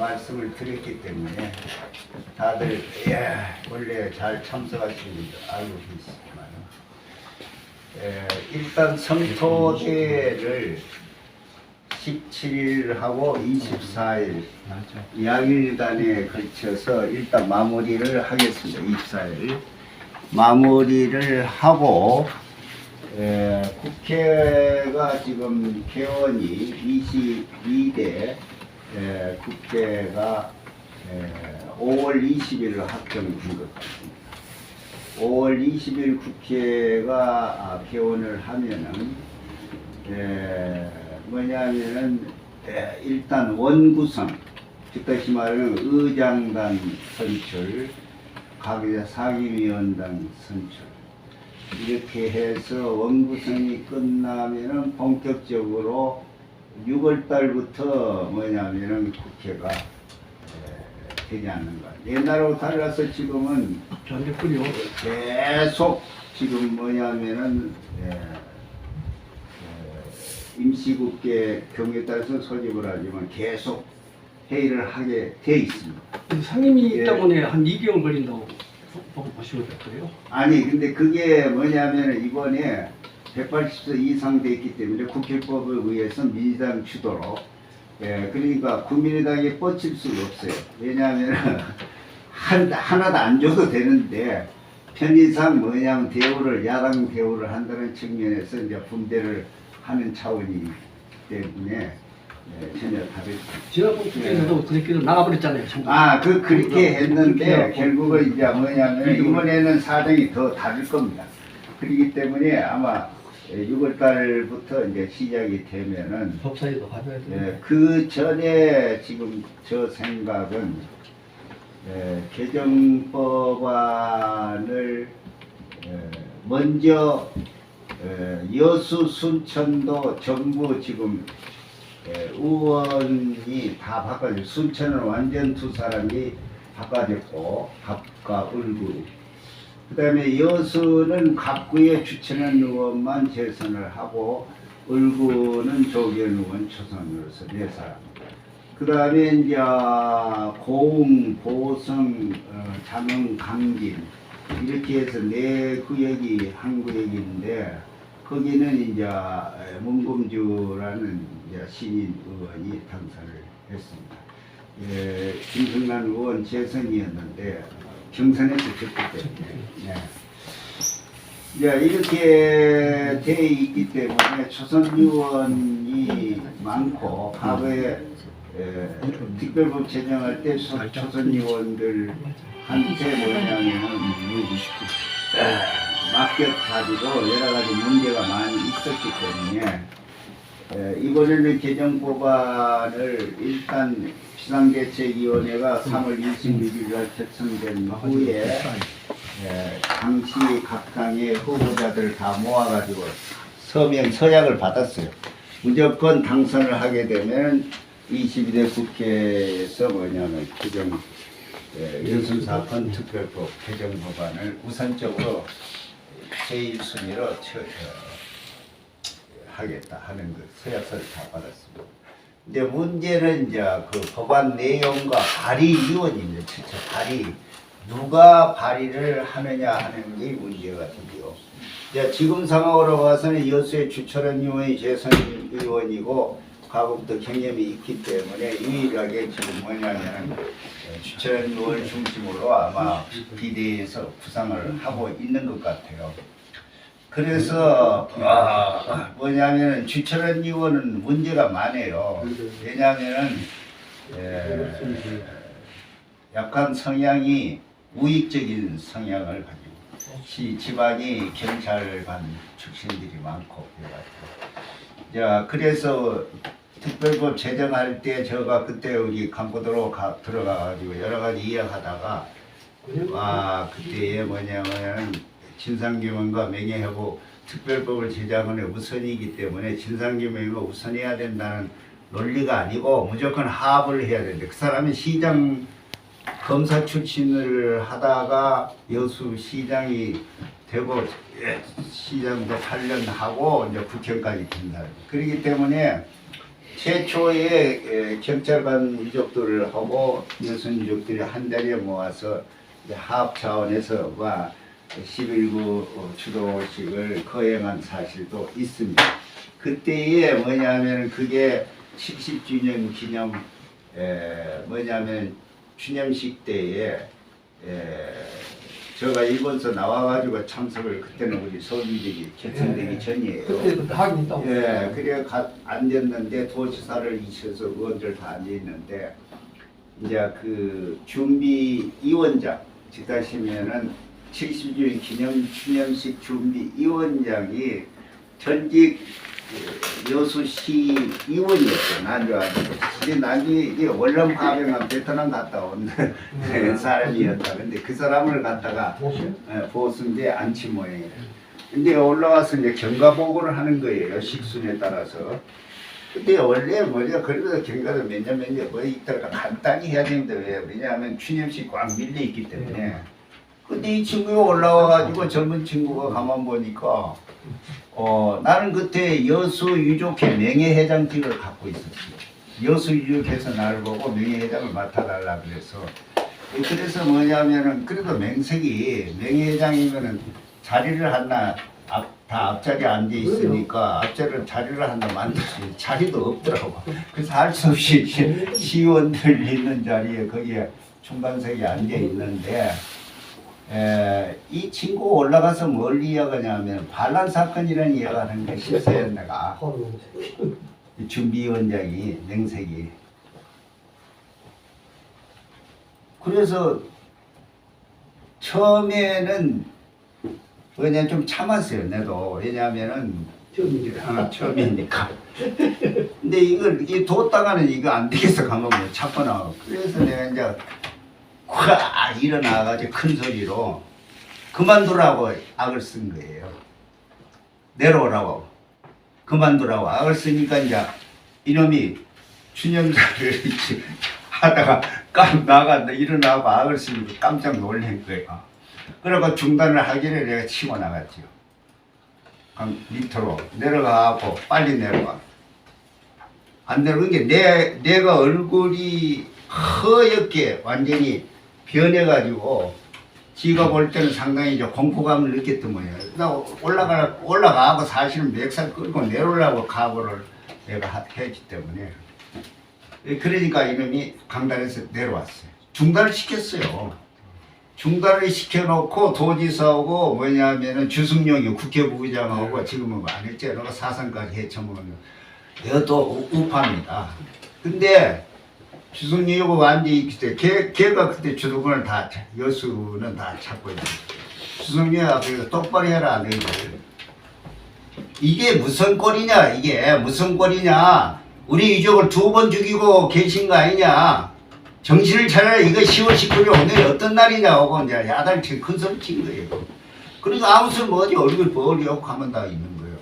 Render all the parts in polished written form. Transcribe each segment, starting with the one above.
말씀을 드렸기 때문에 다들 원래 잘 참석하신 줄 알고 계시지만 일단 성토대를 17일하고 24일 양일간에 걸쳐서 일단 마무리를 하겠습니다. 24일 마무리를 하고 국회가 지금 개원이 22대 국회가 5월 20일을 확정된 것 같습니다. 5월 20일 국회가 개원을 하면은 뭐냐면은 일단 원구성, 즉다시 말하면 의장단 선출, 각 상임위원장 선출 이렇게 해서 원구성이 끝나면은 본격적으로 6월 달부터 뭐냐면은 국회가 되지 않는가. 옛날하고 달라서 지금은 계속 지금 뭐냐면은 임시국회 경우에 따라서 소집을 하지만 계속 회의를 하게 돼 있습니다. 상임위 때문에 한 2개월 걸린다고 보시면 될 거예요? 아니 근데 그게 뭐냐면 이번에 180석 이상 됐기 때문에 국회법에 의해서 민주당 주도로 그러니까 국민의당이 뻗칠 수가 없어요. 왜냐하면 하나도 안 줘도 되는데 편의상 뭐냐면 대우를 야당 대우를 한다는 측면에서 이제 분배를 하는 차원이기 때문에 전혀 다르죠. 지난번 국회에서도 그렇게 나가버렸잖아요. 그렇게 했는데 결국은 이제 뭐냐면 이번에는 사정이 더 다를 겁니다. 그렇기 때문에 아마 6월 달부터 이제 시작이 되면은 법사위도 가져야 돼요. 그 전에 지금 저 생각은 개정법안을 먼저 여수 순천도 전부 지금 의원이 다 바꿔졌고 순천은 완전 두 사람이 바꿔졌고 갑과 을구 그 다음에 여수는 갑구에 추천한 의원만 재선을 하고 을구는 조기현 의원 초선으로서 4사람 그 다음에 이제 고흥, 보성, 장흥, 강진 이렇게 해서 4구역이 한 구역인데 거기는 이제 문금주라는 이제 신인 의원이 당선을 했습니다. 김승란 의원 재선이었는데 경선에서 졌기 때문에 이제 이렇게 돼 있기 때문에 초선 의원이 많고 과거에 특별법 제정할 때 초선 의원들 한테 뭐냐면은 맡겨가지고 여러 가지 문제가 많이 있었기 때문에 이번에는 개정법안을 일단 비상대책위원회가 3월 26일 날 결성된 후에 당시 각 당의 후보자들 다 모아가지고 서약을 받았어요. 무조건 당선을 하게 되면 22대 국회에서 뭐냐면 연순사건 특별법 개정법안을 우선적으로 제1순위로 하겠다 하는 그 서약서를 다 받았습니다. 근데 문제는 이제 그 법안 내용과 발의위원입니다. 진짜 누가 발의를 하느냐 하는 게 문제가 되고요. 지금 상황으로 봐서는 여수의 주철원 의원이 재선 의원이고 과거부터 경험이 있기 때문에 유일하게 지금 뭐냐면 주철원 의원을 중심으로 아마 비대위에서 구상을 하고 있는 것 같아요. 그래서 뭐냐면 주철원 의원은 문제가 많아요. 왜냐하면은 약간 성향이 우익적인 성향을 가지고 지방이 경찰관 출신들이 많고 그래가지고 그래서 특별법 제정할 때 제가 그때 우리 강포도로 들어가가지고 여러 가지 이야기하다가 그때에 뭐냐면 진상규명과 명예회복 특별법을 제정하는 우선이기 때문에 진상규명을 우선해야 된다는 논리가 아니고 무조건 하합을 해야 되는데 그 사람이 시장 검사 출신을 하다가 여수 시장이 되고 시장도 8년 하고 이제 국회까지 된 사람. 그렇기 때문에 최초의 경찰관 유족들을 하고 여성 유족들이 한 자리에 모아서 이제 하업 차원에서 11구 추도식을 거행한 사실도 있습니다. 그때에 뭐냐면 그게 70주년 기념 뭐냐면 추념식 때에 제가 일본서 나와가지고 참석을 그때는 우리 서울민족이 결성되기 전이에요. 그때 하긴 있다고. 예, 그래 앉았는데 도지사를 이셔서 의원들 다 앉아 있는데 이제 그 준비 위원장 즉 하시면은 70주년 기념 추념식 준비 위원장이 전직 여수시 의원이었어요. 나중에 이게 월남 파병한 베트남 갔다 온 사람이었다. 근데 그 사람을 갖다가 보수인데 안치 모양이에요. 근데 올라와서 이제 경과보고를 하는 거예요. 식순에 따라서. 근데 원래 뭐냐 그래도 경과도 몇 년 뭐 있다가 간단히 해야 되는데 왜? 왜냐하면 추념식 꽉 밀려 있기 때문에. 근데 이 친구가 올라와가지고 젊은 친구가 가만 보니까 나는 그때 여수 유족회 명예회장직을 갖고 있었어요. 여수 유족회에서 나를 보고 명예회장을 맡아달라 그래서. 그래서 뭐냐면은 그래도 명색이 명예회장이면은 자리를 하나 다 앞자리에 앉아 있으니까 앞자리를 자리를 하나 만들었어요. 자리도 없더라고. 그래서 할 수 없이 시의원들 있는 자리에 거기에 중간석에 앉아 있는데 이 친구 올라가서 뭘 이야기하냐면 반란 사건이라는 이야기를 하는 게 실세였네가 준비위원장이 맹색이 그래서 처음에는 그냥 좀 참았어요. 내도 왜냐하면은 처음이니까. 근데 이 뒀다가는 이거 안 되겠어 가면 뭐 참거나. 그래서 내가 이제 콱 일어나가지고 큰 소리로 그만두라고 악을 쓴 거예요. 내려오라고 그만두라고 악을 쓰니까 이제 이놈이 추념사를 하다가 나가 일어나고 악을 쓰니까 깜짝 놀란 거예요. 그러고 중단을 하기를 내가 치고 나갔죠. 밑으로 내려가고 빨리 내려가. 안 내려간 게 내가 얼굴이 허옇게 완전히 변해가지고 지가 볼 때는 상당히 이제 공포감을 느꼈던 거예요. 나 올라가고 사실은 멱살 끌고 내려오려고 각오를 내가 했기 때문에 그러니까 이놈이 강단에서 내려왔어요. 중단을 시켰어요. 중단을 시켜놓고 도지사하고 뭐냐면은 주승용이 국회부의장하고 지금은 안 했지. 너가 사상까지 해쳐먹는 이것도 우파입니다. 근데 주승용하고 앉아있기 때문에 걔가 그때 주도권을 다 여수는 다 잡고 있는 주승용이 그래서 똑바로 해라 안 해요. 이게 무슨 꼴이냐 이게 무슨 꼴이냐 우리 유족을 2번 죽이고 계신 거 아니냐 정신을 차려라. 이거 10월 19일 오늘 어떤 날이냐고 이제 야단치 큰 소리 친 거예요. 그러니까 아무 소리 뭐지 얼굴 벌리고 가면 다 있는 거예요.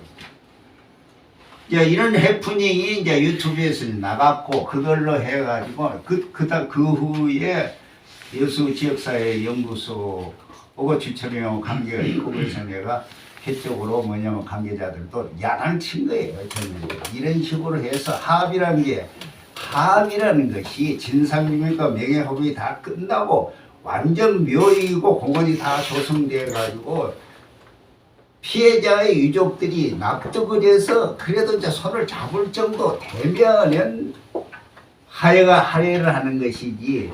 이제 이런 해프닝이 이제 유튜브에서 나갔고 그걸로 해가지고 그 후에 여수 지역사회 연구소 오고 주철이하고 관계가 있고 그래서 내가 개적으로 뭐냐면 관계자들도 야단을 친 거예요. 이런 식으로 해서 합의라는 것이 진상규명과 명예허물이 다 끝나고 완전 묘이고 공원이 다 조성돼 가지고 피해자의 유족들이 납득을 해서 그래도 이제 손을 잡을 정도 되면은 할애를 하는 것이지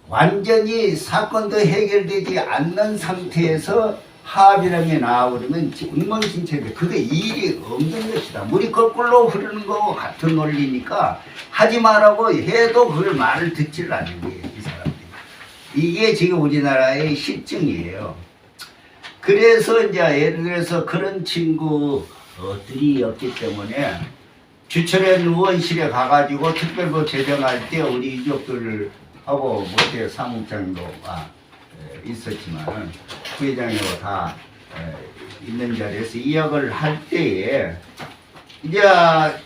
완전히 사건도 해결되지 않는 상태에서 합의라는 게 나와버리면 엉망진창인데 그게 일이 없는 것이다. 물이 거꾸로 흐르는 거하고 같은 논리니까 하지 말라고 해도 그걸 말을 듣지를 않는 거예요. 이 사람들이. 이게 지금 우리나라의 실정이에요. 그래서 이제 예를 들어서 그런 친구들이 없기 때문에 주철현 의원실에 가가지고 특별법 제정할 때 우리 유족들을 하고 못해 사무장도 있었지만 부회장이고 다 있는 자리에서 이야기를 할 때에 이제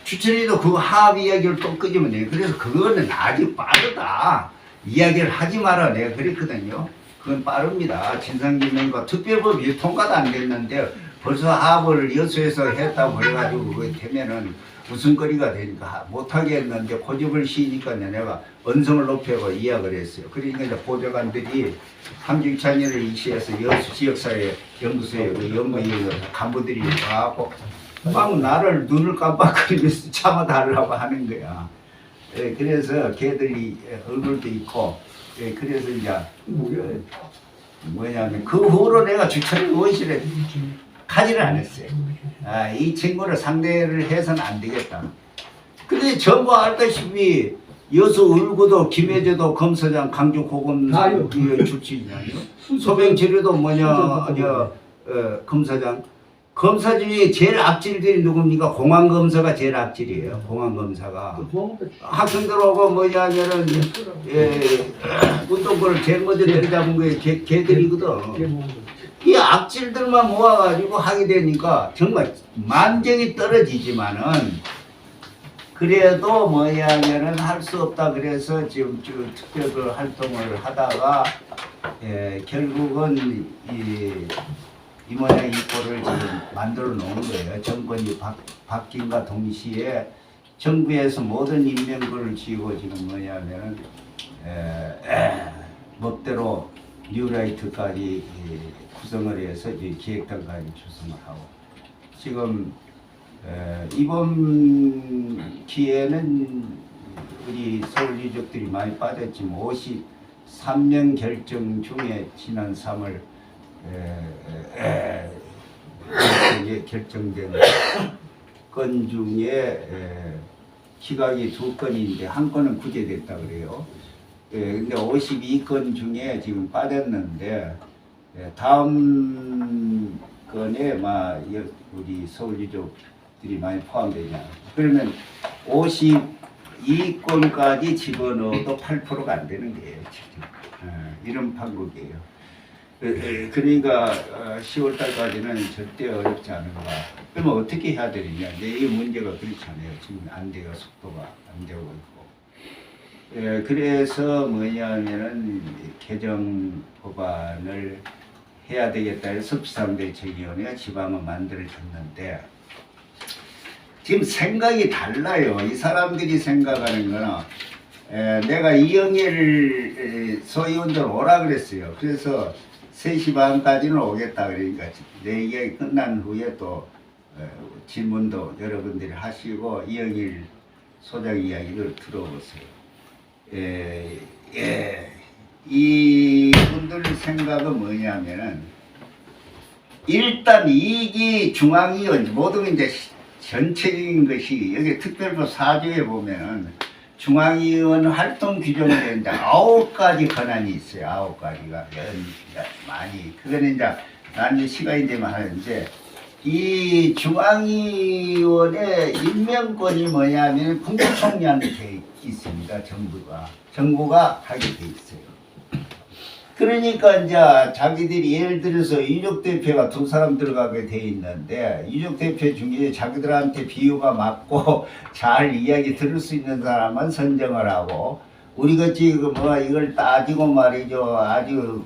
주철이도 그 합의 이야기를 또 끄집어내요. 그래서 그거는 아주 빠르다. 이야기를 하지 마라 내가 그랬거든요. 그건 빠릅니다. 진상규명과 특별법이 통과도 안 됐는데 벌써 합의를 여수에서 했다고 그래가지고 그거 되면은 웃음거리가 되니까 못하게 했는데 고집을 시니까 내가 언성을 높여고 이야기를 했어요. 그러니까 이제 보좌관들이 함경찬이를 이시해서 여수 지역사회 연구소에 그 연구위원 간부들이 와갖고 막 나를 눈을 깜빡거리면서 참아달라고 하는 거야. 예, 그래서 걔들이 얼굴도 있고, 예, 그래서 이제 뭐냐면 그 후로 내가 주철 의원실에 가지를 않았어요. 아, 이 친구를 상대를 해서는 안 되겠다. 근데 전부 알다시피 여수 울구도 김혜재도 검사장 강주 고검 출신이잖아요. 소병치료도 검사장. 검사 중에 제일 악질들이 누굽니까? 공안검사가 제일 악질이에요. 공안검사가. 학생들하고 뭐냐면은 운동권을 제일 먼저 내려잡은 게 걔들이거든. 이 악질들만 모아가지고 하게 되니까 정말 만정이 떨어지지만은 그래도 뭐냐면은 할 수 없다 그래서 지금 특별 활동을 하다가 결국은 이 모양 이 꼴을 지금 만들어 놓은 거예요. 정권이 바뀐과 동시에 정부에서 모든 인명권을 쥐고 지금 뭐냐면은 멋대로 뉴라이트까지 구성을 해서 기획단까지 구성을 하고 지금 이번 기회는 우리 서울 유족들이 많이 빠졌지만 53명 결정 중에 지난 3월 결정된 건 중에 기각이 2건인데 한 건은 구제됐다 그래요. 근데 52건 중에 지금 빠졌는데 다음 건에 우리 서울 유족들이 많이 포함되냐. 그러면 52건까지 집어넣어도 8%가 안 되는 거예요. 지금. 이런 판국이에요. 그러니까 10월 달까지는 절대 어렵지 않은가. 그러면 어떻게 해야 되느냐. 이 문제가 그렇잖아요. 지금 안 돼요. 속도가 안 되고 있고. 그래서 뭐냐면은 개정 법안을 해야 되겠다 해서 비상대책위원회가 지방을 만들어졌는데 지금 생각이 달라요. 이 사람들이 생각하는 거는 내가 이영일 소위원들 오라 그랬어요. 그래서 3시 반까지는 오겠다 그러니까 내 이야기 끝난 후에 또 질문도 여러분들이 하시고 이영일 소장 이야기를 들어보세요. 이분들 생각은 뭐냐면은 일단 이익이 중앙위원 모든 이제 전체적인 것이 여기 특별법 4조에 보면은 중앙위원 활동 규정에 이제 9가지 권한이 있어요. 9가지가 많이 그거는 이제 나중에 시간이 되면 하는데 이 중앙위원의 임명권이 뭐냐면 국무총리한테 돼 있습니다. 정부가 하게 돼 있어요. 그러니까 이제 자기들이 예를 들어서 유족대표가 2사람 들어가게 돼 있는데 유족대표 중에 자기들한테 비유가 맞고 잘 이야기 들을 수 있는 사람만 선정을 하고 우리같이 이걸 따지고 말이죠. 아주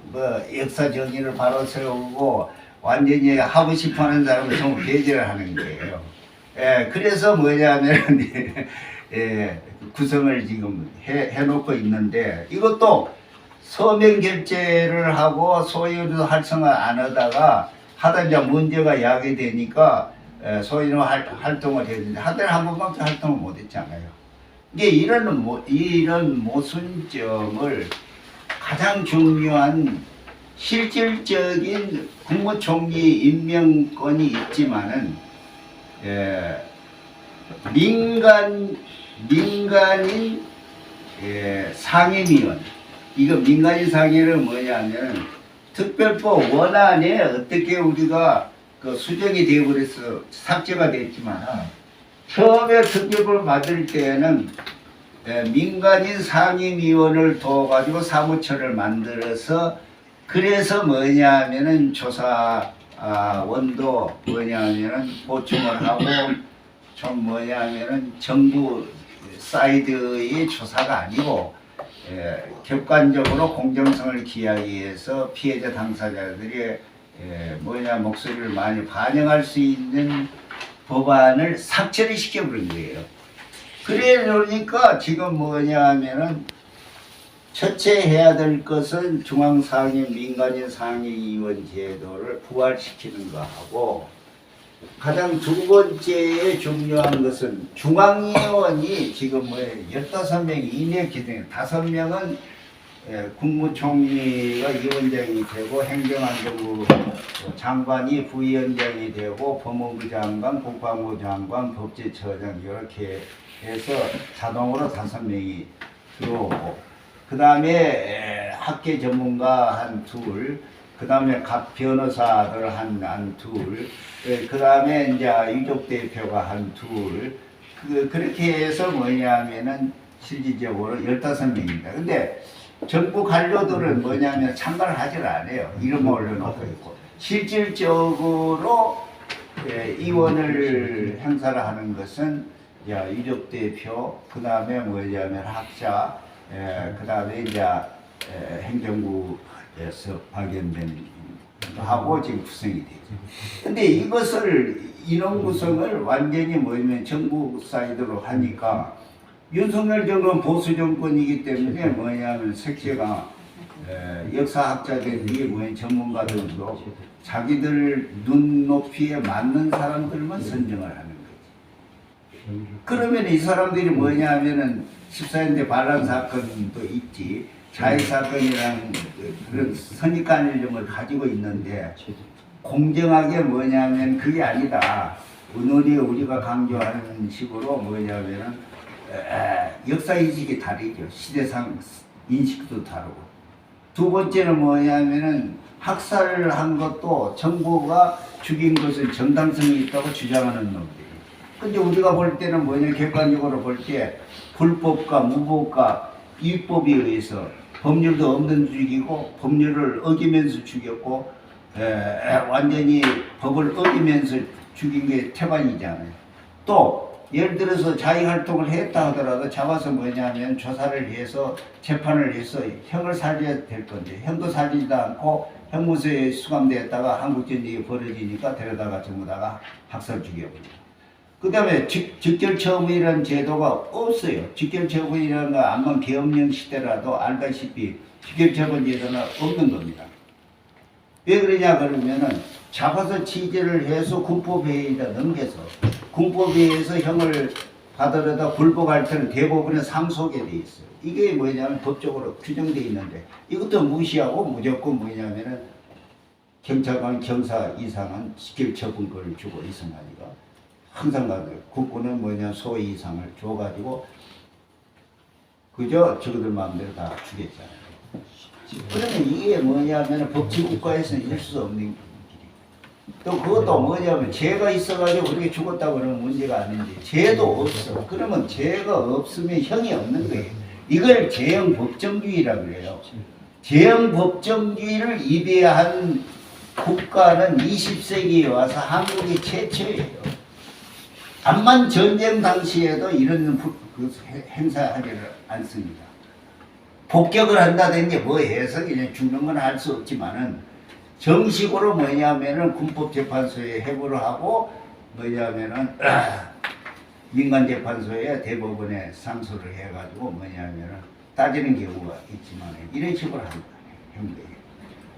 역사 정의를 바로 세우고 완전히 하고 싶어 하는 사람은 전부 배제를 하는 거예요. 그래서 뭐냐면 구성을 지금 해놓고 있는데 이것도 서명 결제를 하고 소위원도 활성화 안 하다가 하다 이제 문제가 야기되니까 소위원 활동을 했는데 하다가 한 번밖에 활동을 못 했잖아요. 이게 이런 모순점을 가장 중요한 실질적인 국무총리 임명권이 있지만은 민간인 상임위원 이거 민간인 상임위는 뭐냐면 특별법 원안에 어떻게 우리가 그 수정이 되어버려서 삭제가 됐지만 처음에 특별법을 만들 때는 민간인 상임위원을 둬가지고 사무처를 만들어서 그래서 뭐냐면은 조사원도 뭐냐면은 보충을 하고 좀 뭐냐면은 정부 사이드의 조사가 아니고 객관적으로 공정성을 기하기 위해서 피해자 당사자들이 목소리를 많이 반영할 수 있는 법안을 삭제를 시켜버린 거예요. 그래 놓으니까 지금 뭐냐 하면은 첫째 해야 될 것은 중앙상임 민간인 상임위원 제도를 부활시키는 거 하고, 가장 두 번째 중요한 것은 중앙위원이 지금 뭐 15명 이내 기준에 5명은 국무총리가 위원장이 되고 행정안전부 장관이 부위원장이 되고 법무부 장관, 국방부 장관, 법제처장 이렇게 해서 자동으로 5명이 들어오고, 그 다음에 학계 전문가 한 둘, 그 다음에 각 변호사들 한 둘, 그 다음에 이제 유족 대표가 한 둘, 그렇게 해서 뭐냐면은 실질적으로 15명입니다. 근데 정부 관료들은 뭐냐면 참가를 하질 않아요. 이름 올려놓고 있고. 실질적으로 의원을 행사를 하는 것은 유족 대표, 그 다음에 뭐냐면 학자, 그 다음에 이제 행정부에서 파견된 하고 지금 구성이 되죠. 근데 이것을 인원 구성을 완전히 뭐냐면 정부 사이드로 하니까 윤석열 정권 보수 정권이기 때문에 뭐냐면 색채가 역사학자들이 뭐냐 전문가들도 자기들 눈높이에 맞는 사람들만 선정을 하는 거지. 그러면 이 사람들이 뭐냐 하면은 14년대 반란 사건도 있지, 자해 사건이라는 그런 선입관념을 가지고 있는데, 공정하게 뭐냐면 그게 아니다. 오늘이 우리가 강조하는 식으로 뭐냐면은 역사인식이 다르죠. 시대상 인식도 다르고. 두 번째는 뭐냐면은 학살을 한 것도 정부가 죽인 것은 정당성이 있다고 주장하는 놈들이. 근데 우리가 볼 때는 뭐냐, 객관적으로 볼 때 불법과 무법과 위법에 의해서 법률도 없는 죽이고 법률을 어기면서 죽였고 완전히 법을 어기면서 죽인 게 태반이잖아요. 또 예를 들어서 자위활동을 했다 하더라도 잡아서 뭐냐면 조사를 해서 재판을 해서 형을 살려야 될 건데 형도 살리지도 않고 형무소에 수감되었다가 한국전쟁이 벌어지니까 데려다가 전부 다가 학살 죽여버려요. 그 다음에 직결처분이라는 제도가 없어요. 직결처분이라는 거 암만 계엄령 시대라도 알다시피 직결처분 제도는 없는 겁니다. 왜 그러냐 그러면은 잡아서 취재를 해서 군법회의에다 넘겨서 군법회의에서 형을 받으려다 불복할 때는 대법원에 상소하게 돼 있어요. 이게 뭐냐면 법적으로 규정돼 있는데 이것도 무시하고 무조건 뭐냐면은 경찰관 경사 이상은 직결처분권을 주고 있으니까 항상 가도 국군은 뭐냐 소위 이상을 줘가지고 그저 저그들 마음대로 다 주겠잖아요. 그러면 이게 뭐냐면 법치국가에서는 이럴 수 없는 길이. 또 그것도 뭐냐면 죄가 있어가지고 그렇게 죽었다 그러면 문제가 아닌데 죄도 없어. 그러면 죄가 없으면 형이 없는 거예요. 이걸 재형 법정주의라 그래요. 재형 법정주의를 입에한 국가는 20세기에 와서 한국이 최초예요. 암만 전쟁 당시에도 이런 행사하지를 않습니다. 폭격을 한다든지 뭐 해서 그냥 죽는 건 할 수 없지만은 정식으로 뭐냐면은 군법재판소에 해부를 하고 뭐냐면은 민간재판소에 대법원에 상소를 해가지고 뭐냐면은 따지는 경우가 있지만 이런 식으로 하는 거예요.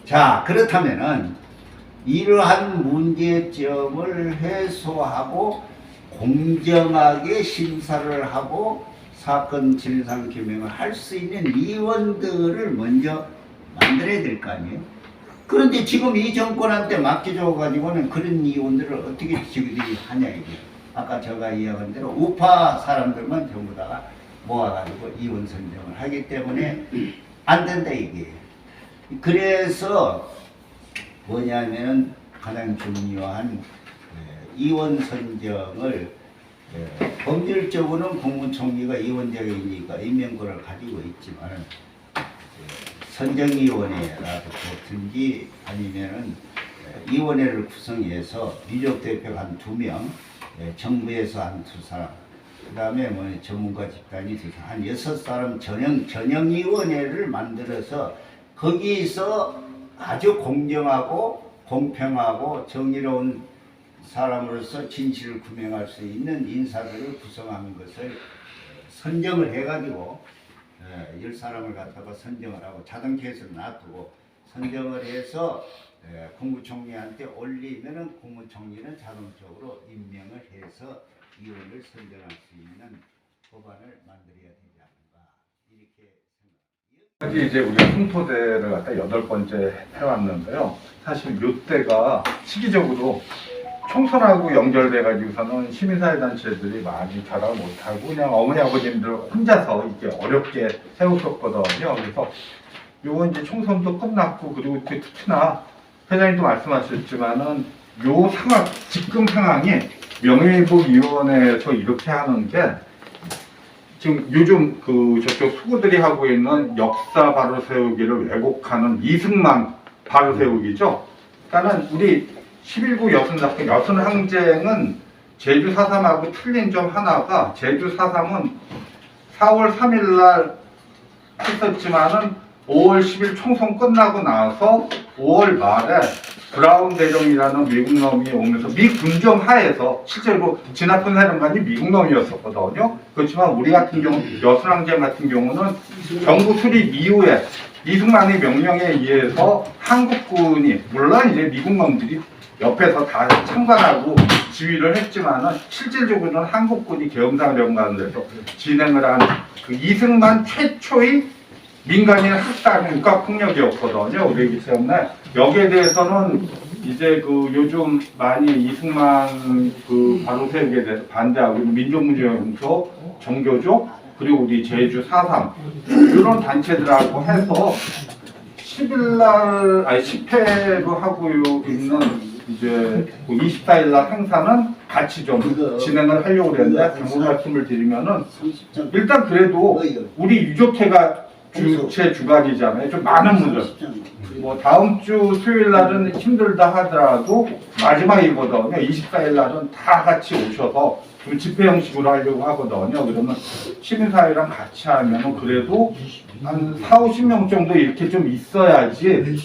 자, 그렇다면은 이러한 문제점을 해소하고 공정하게 심사를 하고 사건 진상 규명을 할 수 있는 위원들을 먼저 만들어야 될 거 아니에요. 그런데 지금 이 정권한테 맡겨줘 가지고는 그런 위원들을 어떻게 저희들이 하냐 이게. 아까 제가 이야기한 대로 우파 사람들만 전부 다 모아가지고 위원 선정을 하기 때문에 안 된다 이게. 그래서 뭐냐면 가장 중요한 위원 선정을 법률적으로는 국무총리가 위원장이니까 임명권을 가지고 있지만 선정위원회라든지 아니면은 위원회를 구성해서 유족 대표가 한 2명, 정부에서 한 2사람, 그 다음에 뭐 전문가 집단이 2사람, 한 6사람 전형위원회를 만들어서 거기서 아주 공정하고 공평하고 정의로운 사람으로서 진실을 규명할 수 있는 인사들을 구성한 것을 선정을 해가지고 10사람을 갖다가 선정을 하고 자동케이스를 놔두고 선정을 해서 국무총리한테 올리면은 국무총리는 자동적으로 임명을 해서 위원을 선정할 수 있는 법안을 만들어야 되지 않는가 이렇게 생각합니다. 이제 우리가 성토대를 갖다 8번째 해왔는데요. 사실 이때가 시기적으로 총선하고 연결돼 가지고서는 시민사회단체들이 많이 결합 못하고 그냥 어머니 아버님들 혼자서 이렇게 어렵게 세우셨거든요. 그래서 요건 이제 총선도 끝났고 그리고 특히나 회장님도 말씀하셨지만은 요 상황 지금 상황이 명예회복위원회에서 이렇게 하는 게 지금 요즘 그 저쪽 수구들이 하고 있는 역사 바로 세우기를 왜곡하는 이승만 바로 세우기죠. 그러니까는 우리 11구 여순항쟁은 제주 4.3하고 틀린 점 하나가 제주 4.3은 4월 3일 날 했었지만은 5월 10일 총선 끝나고 나서 5월 말에 브라운 대령이라는 미국 놈이 오면서 미 군정 하에서 실제로 진압군 사령관이 미국 놈이었었거든요. 그렇지만 우리 같은 경우 여순항쟁 같은 경우는 정부 수립 이후에 이승만의 명령에 의해서 한국군이 물론 이제 미국 놈들이 옆에서 다 참관하고 지휘를 했지만은 실질적으로는 한국군이 계엄사령관에서 진행을 한 그 이승만 최초의 민간인 학살 국가폭력이었거든요. 그렇기 때문에 여기에 대해서는 이제 그 요즘 많이 이승만 그 바로 세우기에 대해서 반대하고 있는 민족문제연구소, 정교조 그리고 우리 제주 4.3 이런 단체들하고 해서 10일날 아니 10회로 하고 있는 이제 24일날 행사는 같이 좀 진행을 하려고 그랬는데 당부 말씀을 드리면은 일단 그래도 우리 유족회가 주체 주관이잖아요. 좀 많은 분들 뭐 다음 주 수요일 날은 힘들다 하더라도 마지막이거든요. 24일 날은 다 같이 오셔서 좀 집회 형식으로 하려고 하거든요. 그러면 시민사회랑 같이 하면은 그래도 한 4, 50명 정도 이렇게 좀 있어야지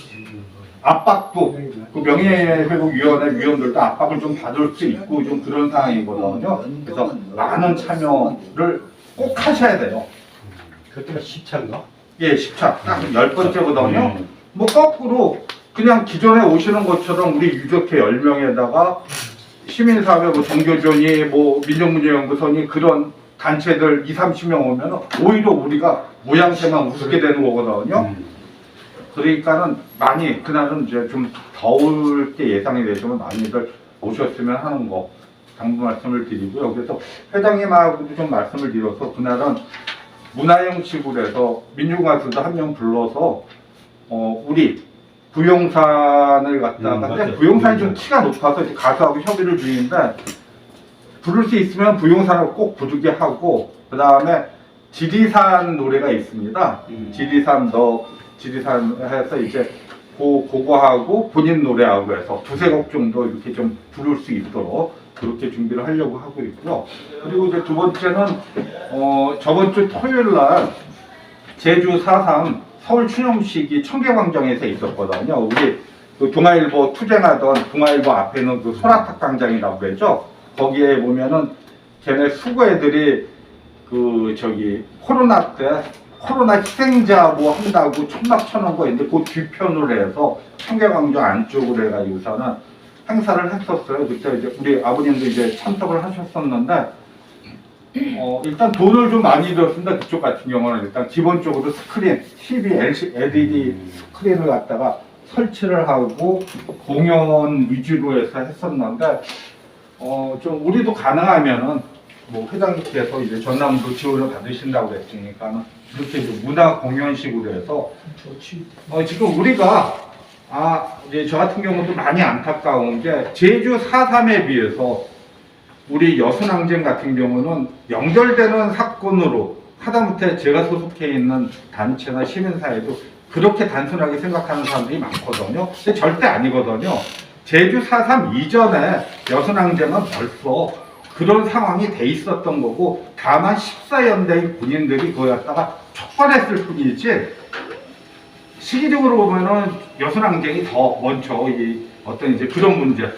압박도 그 명예회복위원회 위원들도 압박을 좀 받을 수 있고 좀 그런 상황이거든요. 그래서 많은 참여를 꼭 하셔야 돼요. 그때가 10차인가? 예, 10차. 딱 10번째거든요. 뭐 거꾸로 그냥 기존에 오시는 것처럼 우리 유족회 10명에다가 시민사회 뭐 정교조니 뭐 민족문제연구소니 그런 단체들 20, 30명 오면 오히려 우리가 모양새만 웃게 되는 거거든요. 그러니까는 많이 그날은 이제 좀 더울 게 예상이 되지만 많이들 오셨으면 하는 거 당부 말씀을 드리고요. 그래서 회장님하고도 좀 말씀을 드려서 그날은 문화형식으로 해서 민중가수도 한 명 불러서 우리 부용산을 갖다가 근데 부용산이 좀 키가 높아서 이제 가수하고 협의를 중인데 부를 수 있으면 부용산을 꼭 부르게 하고 그 다음에 지리산 노래가 있습니다. 지리산 해서 이제 그거하고 본인 노래하고 해서 두세 곡 정도 이렇게 좀 부를 수 있도록 그렇게 준비를 하려고 하고 있고요. 그리고 이제 두 번째는 저번 주 토요일 날 제주 4.3 서울 추념식이 청계광장에서 있었거든요. 우리 그 동아일보 투쟁하던 동아일보 앞에는 그 소라탁 광장이라고 그러죠. 거기에 보면은 걔네 수거 애들이 그 저기 코로나 때 코로나 희생자 뭐 한다고 천막 쳐놓은 거 있는데 그 뒤편으로 해서 청계광장 안쪽으로 해가지고서는 행사를 했었어요. 그때 이제 우리 아버님도 이제 참석을 하셨었는데 일단 돈을 좀 많이 들었습니다. 그쪽 같은 경우는 일단 기본적으로 스크린, TV, LED 스크린을 갖다가 설치를 하고 공연 위주로 해서 했었는데 좀 우리도 가능하면은 뭐 회장님께서 이제 전남도 지원을 받으신다고 했으니까 이렇게 이제 문화 공연식으로 해서 지금 우리가 이제 저 같은 경우도 많이 안타까운 게 제주 4.3에 비해서 우리 여순항쟁 같은 경우는 연결되는 사건으로 하다못해 제가 소속해 있는 단체나 시민사회도 그렇게 단순하게 생각하는 사람들이 많거든요. 근데 절대 아니거든요. 제주 4.3 이전에 여순항쟁은 벌써 그런 상황이 돼 있었던 거고 다만 14연대의 군인들이 그거 갖다가 촉발했을 뿐이지 시기적으로 보면은 여순항쟁이 더 먼저 이 어떤 이제 그런 문제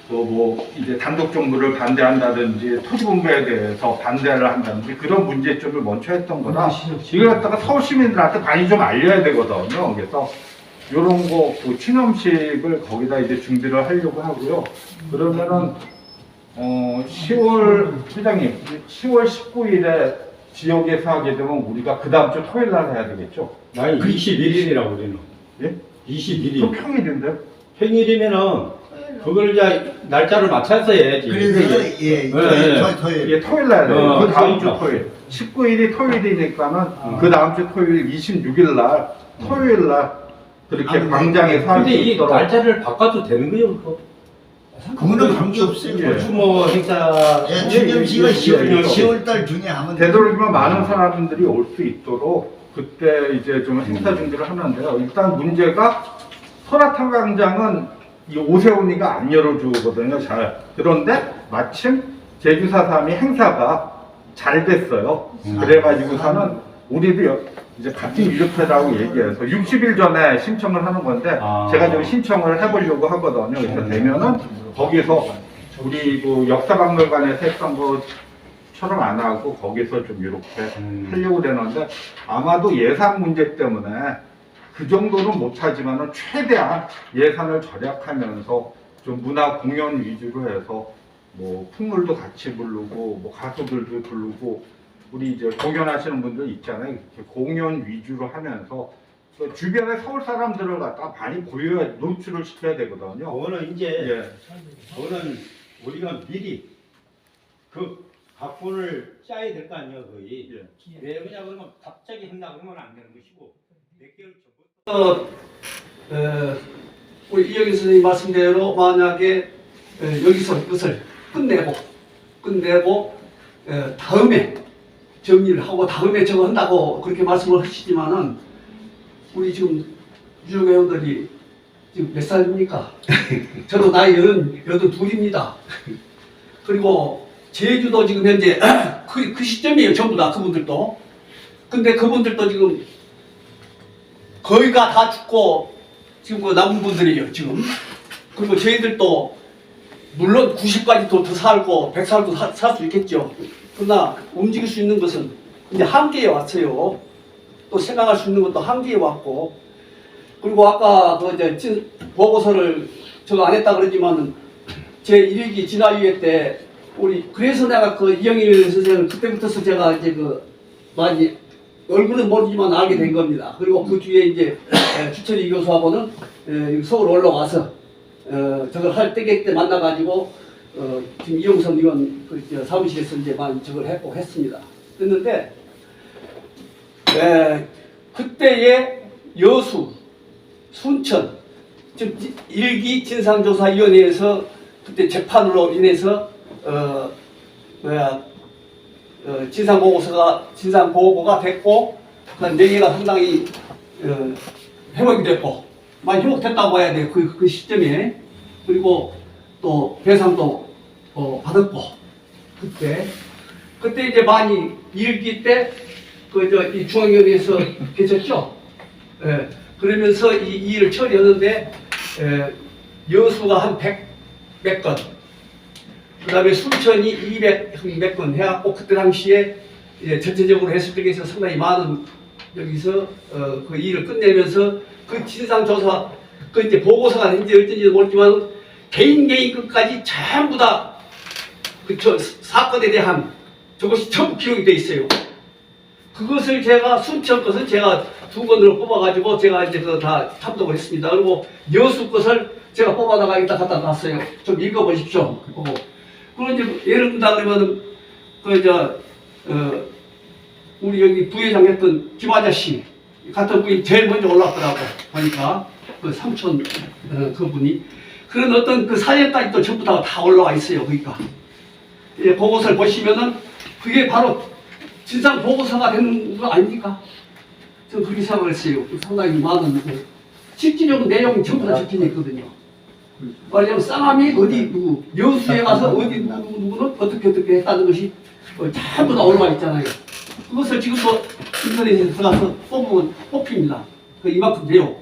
또 뭐 이제 단독 정부를 반대한다든지 토지 분배에 대해서 반대를 한다든지 그런 문제점을 먼저 했던 거라 이걸 갖다가 서울 시민들한테 많이 좀 알려야 되거든요. 그래서 이런 거 그 취념식을 거기다 이제 준비를 하려고 하고요. 그러면은 10월 회장님 10월 19일에 지역에서 하게 되면 우리가 그 다음 주 토요일 날 해야 되겠죠? 아니 21일이라고 그러는. 예? 21일. 또 평일인데요? 평일이면은 그걸 이제 날짜를 맞춰서 해야지. 그래서 예, 토요일. 예, 토요일 날 해요. 그 다음 주 그러니까. 토요일. 19일이 토요일이니까는 그 다음 주 토요일 26일 날 토요일 날 그렇게 광장에서 할 수 근데 이 있도록. 날짜를 바꿔도 되는 거예요, 그거? 그거는 관계없어요. 예. 추모 행사. 예, 추념식은 예, 10월 달 중에 하면 되도록이면 많은 사람들이 올 수 있도록 그때 이제 좀 행사 준비를 하는데요. 일단 문제가 설화탄 광장은 이 오세훈이가 안 열어주거든요, 잘. 그런데 마침 제주 4.3이 행사가 잘 됐어요. 그래가지고서는 우리도 이제 같은 유력회라고 얘기해서 60일 전에 신청을 하는 건데 제가 좀 신청을 해보려고 하거든요. 그래서 되면은 거기서 우리 그 역사박물관에서 했던 것처럼 안 하고 거기서 좀 이렇게 하려고 되는데 아마도 예산 문제 때문에 그 정도는 못하지만은 최대한 예산을 절약하면서 좀 문화 공연 위주로 해서 뭐 풍물도 같이 부르고 뭐 가수들도 부르고 우리 이제 공연하시는 분들 있잖아요. 이렇게 공연 위주로 하면서 그 주변에 서울 사람들을 갖다 많이 보여야 노출을 시켜야 되거든요. 그거는 이제 예. 그거는 우리가 미리 그 각본을 짜야 될 거 아니에요, 거의. 예. 왜 그러냐 그러면 갑자기 한다 그러면 안 되는 것이고 몇 개월 전부터. 우리 이영희 선생님 말씀대로 만약에 여기서 이것을 끝내고 다음에 정리를 하고 다음에 저거 한다고 그렇게 말씀을 하시지만은 우리 지금 유족회원들이 지금 몇 살입니까? 저도 나이 82입니다. 그리고 제주도 지금 현재 그 시점이에요. 전부 다 그분들도. 근데 그분들도 지금 거의가 다 죽고 지금 그 남은 분들이에요. 지금. 그리고 저희들도 물론 90까지 더 살고 100살도 살 수 있겠죠. 그러나 움직일 수 있는 것은 이제 한계에 왔어요. 또 생각할 수 있는 것도 한계에 왔고, 그리고 아까 그 이제 보고서를 저거 안 했다 그러지만은 제 1일기 진화유예 때 우리 그래서 내가 그 이영일 선생을 그때부터서 제가 이제 그 많이 얼굴은 모르지만 알게 된 겁니다. 그리고 그 뒤에 이제 주철이 교수하고는 서울 올라와서 저걸 할 때 만나가지고 지금 이용선 의원 그 사무실에서 이제 많이 저걸 했습니다. 했는데 그때의 여수, 순천, 즉 일기 진상조사위원회에서 그때 재판으로 인해서 진상보고가 됐고 그 명예가 상당히 회복이 됐고 많이 회복됐다고 해야 돼요. 그 시점에. 그리고 또 배상도 받았고 그때 이제 많이 일기 때 이 중앙위원회에서 계셨죠. 예. 그러면서 이 일을 처리하는데 여수가 한 100 몇 건, 그 다음에 순천이 200 몇 건 해갖고 그때 당시에 전체적으로 했을 때에서 상당히 많은 여기서 그 일을 끝내면서 그 진상조사 그 이제 보고서가 된지 어쩐지 모르지만 개인 끝까지 전부 다 그 사건에 대한 저것이 전부 기록이 돼 있어요. 그것을 제가 순천 것을 제가 2건으로 뽑아가지고 제가 이제 다 탐독을 했습니다. 그리고 여수 것을 제가 뽑아다가 이따 갖다 놨어요. 좀 읽어보십시오. 그리고 이제 예를 든다 그러면은 우리 여기 부회장 했던 김 아저씨 같은 분이 제일 먼저 올랐더라고 보니까 그 삼촌 그분이 그런 어떤 그 사연까지 또 전부 다 올라와 있어요. 그러니까 보고서를 보시면은 그게 바로 진상 보고서가 되는 거 아닙니까? 저는 그렇게 생각을 했어요. 상당히 많은 실질적인 내용이 전부 다 적혀져 있거든요. 말하자면 쌍함이 어디 누구, 여수에 가서 어디 누구는 어떻게 했다는 것이 전부 다 올라와 있잖아요. 그것을 지금도 인터넷에 들어가서 뽑으면 뽑힙니다. 이만큼 돼요.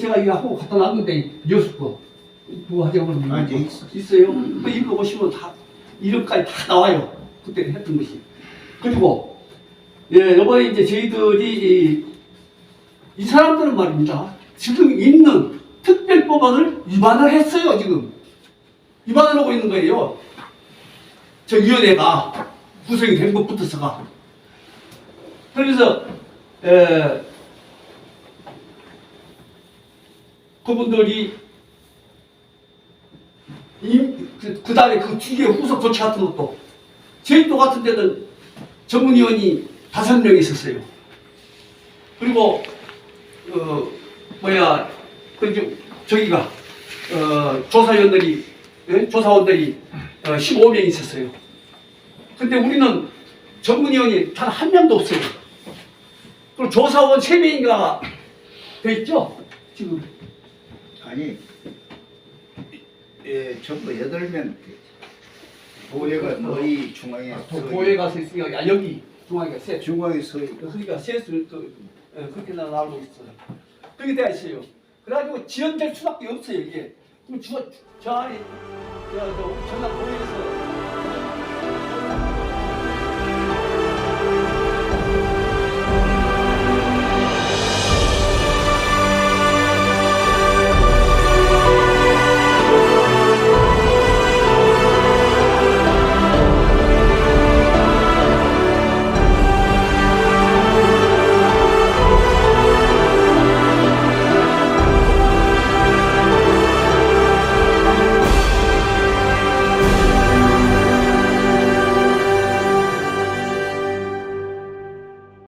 제가 이거 하고 갖다 놨는데 여수 거. 뭐 하자고 그러면 아, 이제 있어. 있어요. 그 이거 보시면 다 이름까지 다 나와요. 그때 했던 것이. 그리고 예, 이번에 이제 저희들이 이 사람들은 말입니다. 지금 있는 특별법안을 위반을 했어요. 지금 위반을 하고 있는 거예요. 저 위원회가 구성이 된 것부터서가. 그래서 그분들이 그 다음에 그 뒤에 후속 조치 같은 것도 제주도 같은 데는 전문위원이 5명 있었어요. 그리고 저기가 조사위원들이 조사원들이 15명 있었어요. 근데 우리는 전문위원이 단 1명도 없어요. 그리고 조사원 3명인가 돼 있죠? 지금. 아니, 전부 8명. 보혜가 너희 중앙에 보혜가 서 있으니까 여기 중앙에 셋. 중앙에 서 있고 그러니까 셋을 그렇게 나오고 있어요. 그렇게 되어 있어요. 그래가지고 지연될 수밖에 없어요 이게. 그럼 저 안에 전남 보혜에서